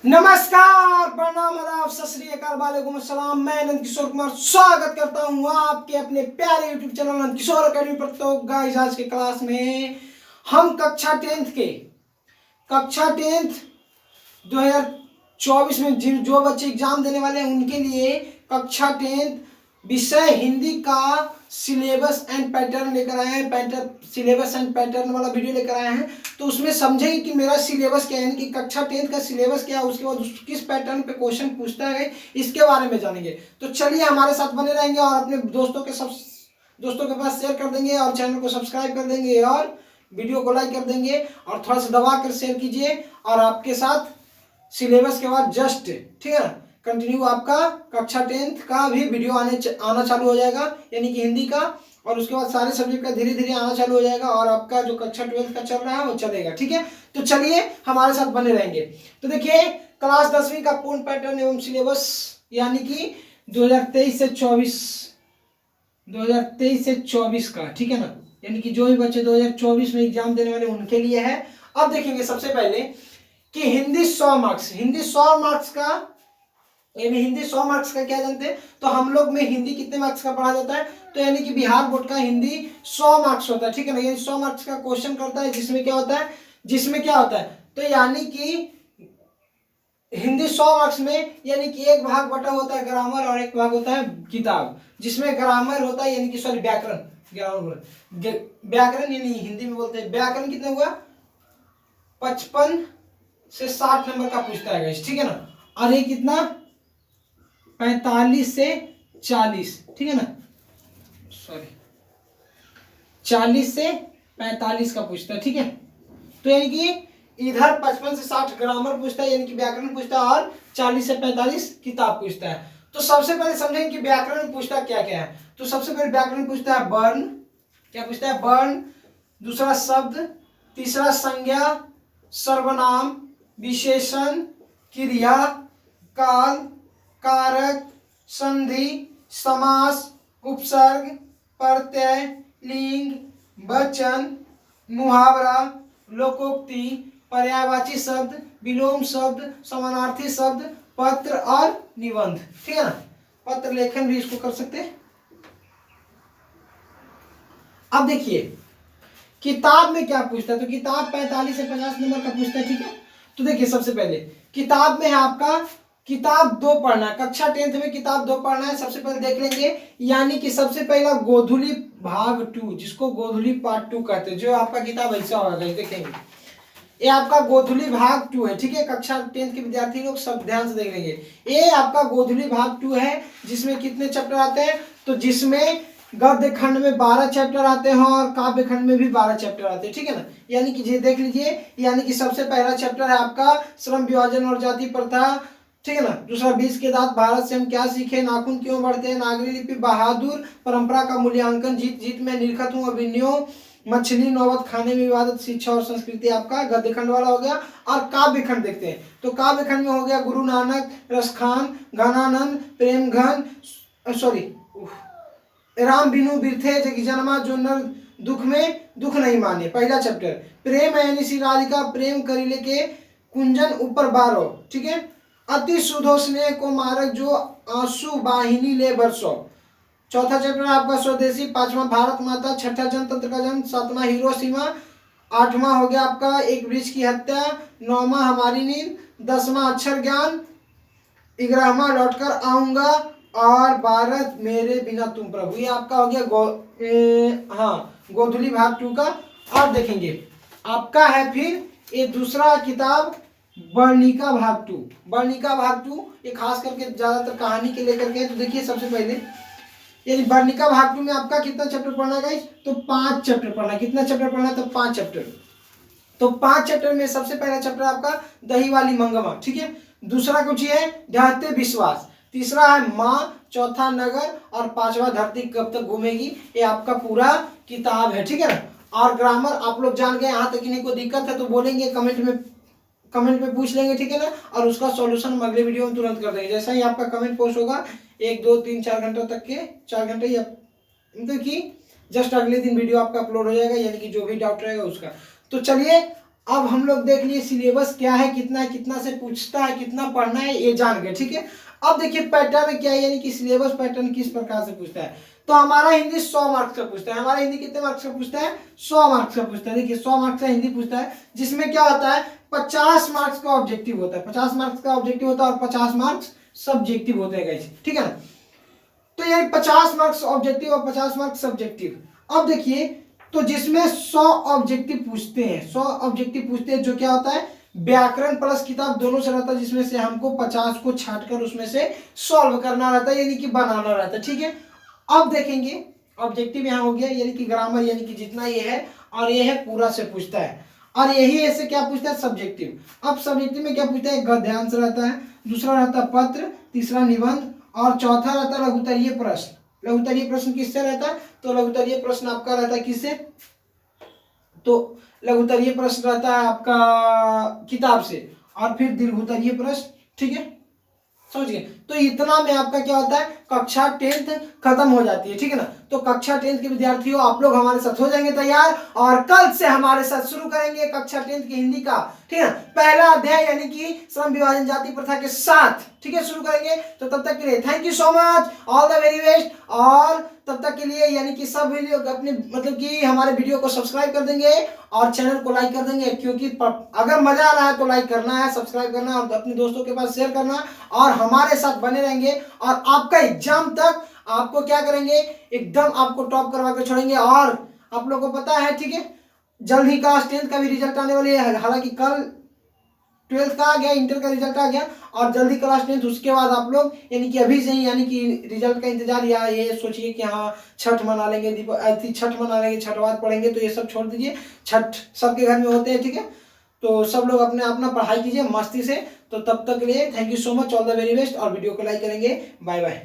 नमस्कार, प्रणाम, आदाब, सत श्री अकाल, वालेकुम अस्सलाम। मैं नंद किशोर कुमार स्वागत करता हूँ आपके अपने प्यारे YouTube channel Nand Kishore academy पर। तो गाइस, आज के क्लास में हम कक्षा 10th 2024 में जो बच्चे एग्जाम देने वाले हैं उनके लिए कक्षा 10th विषय हिंदी का सिलेबस एंड पैटर्न लेकर आए हैं। सिलेबस एंड पैटर्न वाला वीडियो लेकर आए हैं। तो उसमें समझेंगे कि मेरा सिलेबस क्या है, यानी कि कक्षा 10th का सिलेबस क्या है, उसके बाद किस पैटर्न पे क्वेश्चन पूछता है, इसके बारे में जानेंगे। तो चलिए हमारे साथ बने रहेंगे और अपने दोस्तों के पास शेयर कर देंगे और चैनल को सब्सक्राइब कर देंगे और वीडियो को लाइक कर देंगे और थोड़ा सा दबा कर शेयर कीजिए। और आपके साथ सिलेबस के बाद जस्ट ठीक है कंटिन्यू आपका कक्षा 10th का भी वीडियो आना चालू हो जाएगा, यानी कि हिंदी का, और उसके बाद सारे सब्जेक्ट का धीरे धीरे आना चालू हो जाएगा और आपका जो कक्षा 12th का चल रहा है वो चलेगा। ठीक है, तो चलिए हमारे साथ बने रहेंगे। तो देखिए, क्लास 10वीं का पूर्ण पैटर्न एवं सिलेबस यानी कि 2023 से 24 का, ठीक है ना, यानी कि जो भी बच्चे 2024 में एग्जाम देने वाले उनके लिए है। अब देखेंगे सबसे पहले कि हिंदी 100 मार्क्स का, यानी हिंदी 100 मार्क्स का क्या जानते हैं। तो हम लोग में हिंदी कितने मार्क्स का पढ़ा जाता है, तो यानी कि बिहार बोर्ड का हिंदी 100 मार्क्स होता है। ठीक है ना, यानी 100 मार्क्स का क्वेश्चन करता है, जिसमें क्या होता है तो यानी कि हिंदी 100 मार्क्स में यानी कि एक भाग बटा होता है ग्रामर और एक भाग होता है किताब, जिसमें ग्रामर होता है, यानी कि सॉरी व्याकरण यानी हिंदी में बोलते हैं व्याकरण। कितना हुआ, 55 से 60 नंबर का पूछता है, ठीक है ना। और ये कितना, 45 से 40, ठीक है ना, सॉरी 40 से 45 का पूछता है। ठीक है, तो यानी कि इधर 55 से 60 ग्रामर पूछता है, यानी कि व्याकरण पूछता है, और 40 से 45 किताब पूछता है। तो सबसे पहले समझेंगे कि व्याकरण पूछता क्या क्या है। तो सबसे पहले व्याकरण पूछता है वर्ण, क्या पूछता है, वर्ण, दूसरा शब्द, तीसरा संज्ञा, सर्वनाम, विशेषण, क्रिया, काल, कारक, संधि, समास, उपसर्ग, प्रत्यय, लिंग, वचन, मुहावरा, लोकोक्ति, पर्यायवाची शब्द, विलोम शब्द, समानार्थी शब्द, पत्र और निबंध। ठीक है ना, पत्र लेखन भी इसको कर सकते हैं। अब देखिए किताब में क्या पूछता है, तो किताब 45 से 50 नंबर का पूछता है। ठीक है, तो देखिए सबसे पहले किताब में है आपका किताब 2 पढ़ना है, कक्षा 10th में किताब 2 पढ़ना है। सबसे पहले देख लेंगे, यानी कि सबसे पहला गोधुली भाग 2, जिसको गोधुली पार्ट 2 कहते हैं, जो आपका किताब ऐसा होगा, देखेंगे ये आपका गोधुली भाग 2 है। ठीक है, कक्षा 10th के विद्यार्थी लोग सब ध्यान से देख लेंगे। ये आपका गोधुली भाग 2 है, जिसमें कितने चैप्टर आते हैं, तो जिसमें गद्य खंड में 12 चैप्टर आते हैं और काव्य खंड में भी 12 चैप्टर आते हैं। ठीक है ना, यानी कि ये देख लीजिए, यानी कि सबसे पहला चैप्टर है आपका श्रम विभाजन और जाति प्रथा। ठीक है ना, दूसरा 20 के दांत, भारत से हम क्या सीखे, नाखून क्यों बढ़ते हैं, नागरी लिपि, बहादुर, परंपरा का मूल्यांकन, जीत जीत में निरखत हूँ, अभिनयो, मछली, नौबत खाने में विवादित, शिक्षा और संस्कृति आपका गद्य खंड वाला हो गया। और काव्य खंड देखते हैं, तो काव्य खंड में हो गया गुरु नानक, रसखान, घनानंद, प्रेम घन, सॉरी राम बिनु बिरथे जगी जन्मा, जो नर दुख में दुख नहीं माने, पहला चैप्टर। प्रेम यानी श्री राधिका प्रेम करिले के कुंजन ऊपर बारो। ठीक है, अति सुधो स्नेह को मारक, जो आंसू वाहिनी ले बरसो, चौथा चैप्टर आपका स्वदेशी, पांचवा भारत माता, छठा जनतंत्र का जन्म, सातवां हिरोशिमा, आठवां हो गया आपका एक वृक्ष की हत्या, नौवां हमारी नींद, 10वां अक्षर ज्ञान, 11वां लौटकर आऊंगा, और भारत मेरे बिना तुम प्रभु। ये आपका हो गया गोधुली भाग 2 का। और देखेंगे आपका है फिर ये दूसरा किताब वर्णिका भाग 2। वर्णिका भाग 2 ये खास करके ज्यादातर कहानी के लेकर के। तो देखिए सबसे पहले यानी वर्णिका भाग 2 में आपका कितना चैप्टर पढ़ना है, तो 5 चैप्टर पढ़ना। कितना चैप्टर पढ़ना है, तो 5 चैप्टर। तो 5 चैप्टर में सबसे पहला चैप्टर आपका दही वाली मंगमा। ठीक है, दूसरा कुछ है ढहते विश्वास, तीसरा है माँ, चौथा नगर, और 5वां धरती कब तक घूमेगी। ये आपका पूरा किताब है। ठीक है ना, और ग्रामर आप लोग जान गए, यहाँ तक किन्हीं को दिक्कत है तो बोलेंगे कमेंट में पूछ लेंगे। ठीक है ना, और उसका सॉल्यूशन हम अगले वीडियो में तुरंत कर देंगे। जैसा ही आपका कमेंट पोस्ट होगा 1 2 3 4 घंटों तक के 4 घंटे या मतलब कि जस्ट अगले दिन वीडियो आपका अपलोड हो जाएगा, यानी कि जो भी डाउट रहेगा उसका। तो चलिए अब हम लोग देख लिए सिलेबस क्या है, कितना से पूछता है, कितना पढ़ना है, ये जान गए। ठीक है, अब देखिए पैटर्न क्या है, यानी कि सिलेबस पैटर्न किस प्रकार से पूछता है। तो हमारा हिंदी 100 मार्क्स का पूछता है। हमारा हिंदी कितने मार्क्स का पूछता है? 100 मार्क्स का पूछता है। देखिए 100 मार्क्स का हिंदी पूछता है, जिसमें क्या होता है 50 मार्क्स का ऑब्जेक्टिव होता है। 50 मार्क्स का ऑब्जेक्टिव होता है और 50 मार्क्स सब्जेक्टिव होते हैं गाइस। ठीक है ना, तो ये 50 मार्क्स ऑब्जेक्टिव और 50 मार्क्स सब्जेक्टिव। अब देखिए, तो जिसमें 100 ऑब्जेक्टिव पूछते हैं, 100 ऑब्जेक्टिव पूछते हैं, जो क्या होता है व्याकरण प्लस किताब दोनों से रहता है, जिसमें से हमको 50 को छाट कर उसमें से सॉल्व करना रहता है, यानी कि बनाना रहता है। ठीक है, अब देखेंगे ऑब्जेक्टिव यहाँ हो गया, यानी कि ग्रामर, यानी कि जितना ये है और ये है पूरा से पूछता है। और यही ऐसे क्या पूछता है सब्जेक्टिव। अब सब्जेक्टिव में क्या पूछता है, गद्यांश रहता है, दूसरा रहता है पत्र, तीसरा निबंध, और चौथा रहता है लघुत्तरीय प्रश्न। लघुत्तरीय प्रश्न किससे रहता है? तो लघुत्तरीय प्रश्न आपका रहता है किससे? तो लघुत्तरीय प्रश्न रहता है आपका किताब से, और फिर दीर्घोत्तरीय प्रश्न। ठीक है, समझ गए। तो इतना में आपका क्या होता है, कक्षा 10th खत्म हो जाती है। ठीक है ना, तो कक्षा 10th के विद्यार्थियों आप लोग हमारे साथ हो जाएंगे तैयार, और कल से हमारे साथ शुरू करेंगे कक्षा 10th की हिंदी का, ठीक है ना, पहला अध्याय, यानी कि श्रम विभाजन जाति प्रथा के साथ। ठीक है, शुरू करेंगे। तो तब तक के लिए thank you so much, all the very best. और तब तक के लिए यानी कि सब वीडियो अपने मतलब कि हमारे वीडियो को सब्सक्राइब कर देंगे और चैनल को लाइक कर देंगे, क्योंकि अगर मजा आ रहा है तो लाइक करना है, सब्सक्राइब करना है और अपने दोस्तों के पास शेयर करना, और हमारे साथ बने रहेंगे। और आपका एग्जाम तक आपको क्या करेंगे, एकदम आपको टॉप करवा के छोड़ेंगे। और आप लोगों को पता है, ठीक है, जल्द ही क्लास 10th का भी रिजल्ट आने वाली है। हालांकि कल 12th का आ गया, इंटर का रिजल्ट आ गया, और जल्दी क्लास 10th। उसके बाद आप लोग यानी कि अभी से ही यानी कि रिजल्ट का इंतजार, या ये सोचिए कि हाँ छठ मना लेंगे, छठ मना लेंगे, छठवार पढ़ेंगे, तो ये सब छोड़ दीजिए। छठ सबके घर में होते हैं। ठीक है, तो सब लोग अपने अपना पढ़ाई कीजिए मस्ती से। तो तब तक के लिए thank you so much, all the very best, और वीडियो को लाइक करेंगे। Bye bye.